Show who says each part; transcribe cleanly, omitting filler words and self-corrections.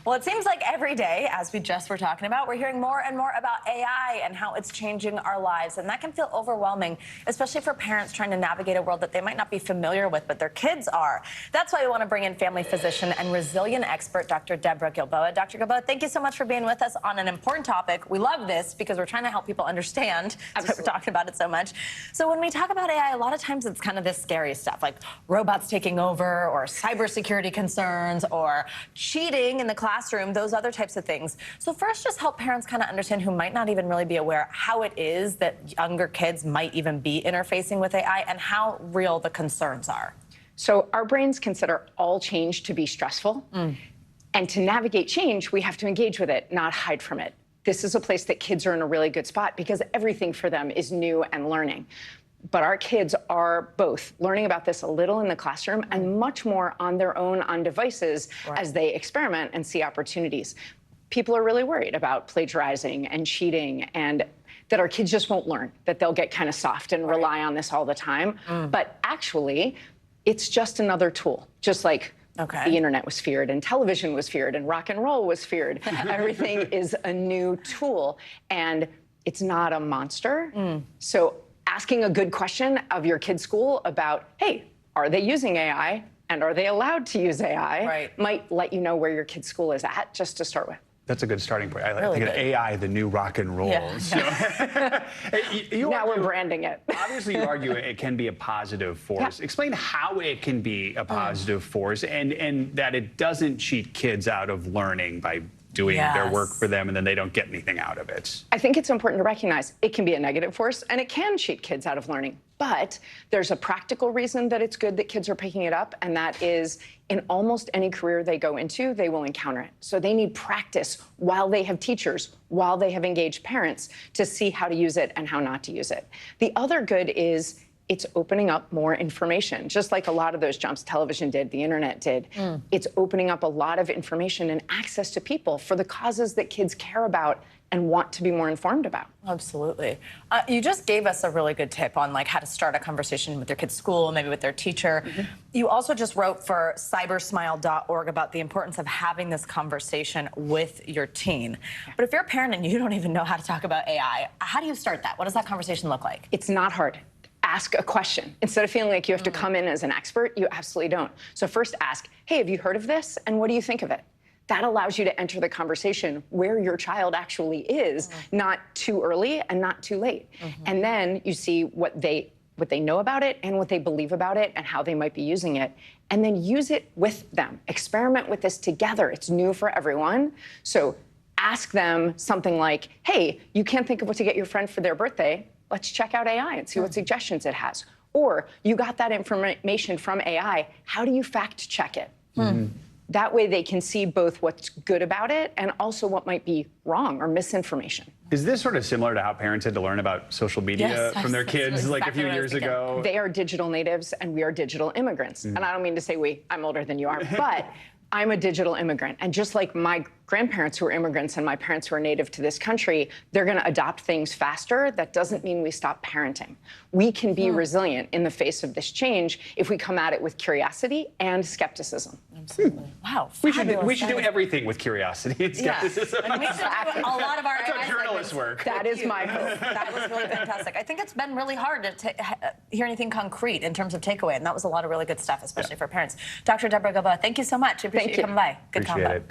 Speaker 1: Well, it seems like every day, as we just were talking about, we're hearing more and more about AI and how it's changing our lives. And that can feel overwhelming, especially for parents trying to navigate a world that they might not be familiar with, but their kids are. That's why we want to bring in family physician and resilient expert, Dr. Deborah Gilboa. Dr. Gilboa, thank you so much for being with us on an important topic. We love this because we're trying to help people understand. That's why we're talking about it so much. So when we talk about AI, a lot of times it's kind of this scary stuff, like robots taking over or cybersecurity concerns or cheating in the classroom, those other types of things. So first, just help parents kind of understand who might not even really be aware how it is that younger kids might even be interfacing with AI and how real the concerns are.
Speaker 2: So our brains consider all change to be stressful. And to navigate change, we have to engage with it, not hide from it. This is a place that kids are in a really good spot because everything for them is new and learning. But our kids are both learning about this a little in the classroom and much more on their own on devices as they experiment and see opportunities. People are really worried about plagiarizing and cheating and that our kids just won't learn, that they'll get kind of soft and rely on this all the time. But actually, it's just another tool, just like the internet was feared and television was feared and rock and roll was feared. Everything is a new tool and it's not a monster. So asking a good question of your kid's school about, hey, are they using AI and are they allowed to use AI might let you know where your kid's school is at, just to start with.
Speaker 3: That's a good starting point. I like AI, the new rock and roll.
Speaker 1: Yeah.
Speaker 3: So,
Speaker 2: now we're branding it.
Speaker 3: Obviously, you argue it can be a positive force. Explain how it can be a positive force and that it doesn't cheat kids out of learning by doing their work for them and then they don't get anything out of it.
Speaker 2: I think it's important to recognize it can be a negative force and it can cheat kids out of learning. But there's a practical reason that it's good that kids are picking it up, and that is in almost any career they go into, they will encounter it. So they need practice while they have teachers, while they have engaged parents to see how to use it and how not to use it. The other good is it's opening up more information, just like a lot of those jumps television did, the internet did. It's opening up a lot of information and access to people for the causes that kids care about and want to be more informed about.
Speaker 1: Absolutely. You just gave us a really good tip on how to start a conversation with your kid's school, maybe with their teacher. You also just wrote for cybersmile.org about the importance of having this conversation with your teen. But if you're a parent and you don't even know how to talk about AI, how do you start that? What does that conversation look like?
Speaker 2: It's not hard. Ask a question. Instead of feeling like you have to come in as an expert, you absolutely don't. So first ask, hey, have you heard of this? And what do you think of it? That allows you to enter the conversation where your child actually is, not too early and not too late. And then you see what they know about it and what they believe about it and how they might be using it. And then use it with them. Experiment with this together. It's new for everyone. So ask them something like, hey, you can't think of what to get your friend for their birthday. Let's check out AI and see what suggestions it has. Or you got that information from AI. How do you fact check it? That way they can see both what's good about it and also what might be wrong or misinformation.
Speaker 3: Is this sort of similar to how parents had to learn about social media from their kids like a few years ago?
Speaker 2: They are digital natives and we are digital immigrants. And I don't mean to say we, I'm older than you are, but I'm a digital immigrant. And just like my grandparents who are immigrants and my parents who are native to this country, they're going to adopt things faster. That doesn't mean we stop parenting. We can be resilient in the face of this change if we come at it with curiosity and skepticism.
Speaker 1: Absolutely. Wow.
Speaker 3: We should do everything with curiosity and skepticism.
Speaker 1: And we should do a lot of our
Speaker 3: That's how journalists work.
Speaker 2: That is my hope.
Speaker 1: That was really fantastic. I think it's been really hard to hear anything concrete in terms of takeaway, and that was a lot of really good stuff, especially for parents. Dr. Deborah Gilboa, thank you so much. I appreciate you coming by. Good combo.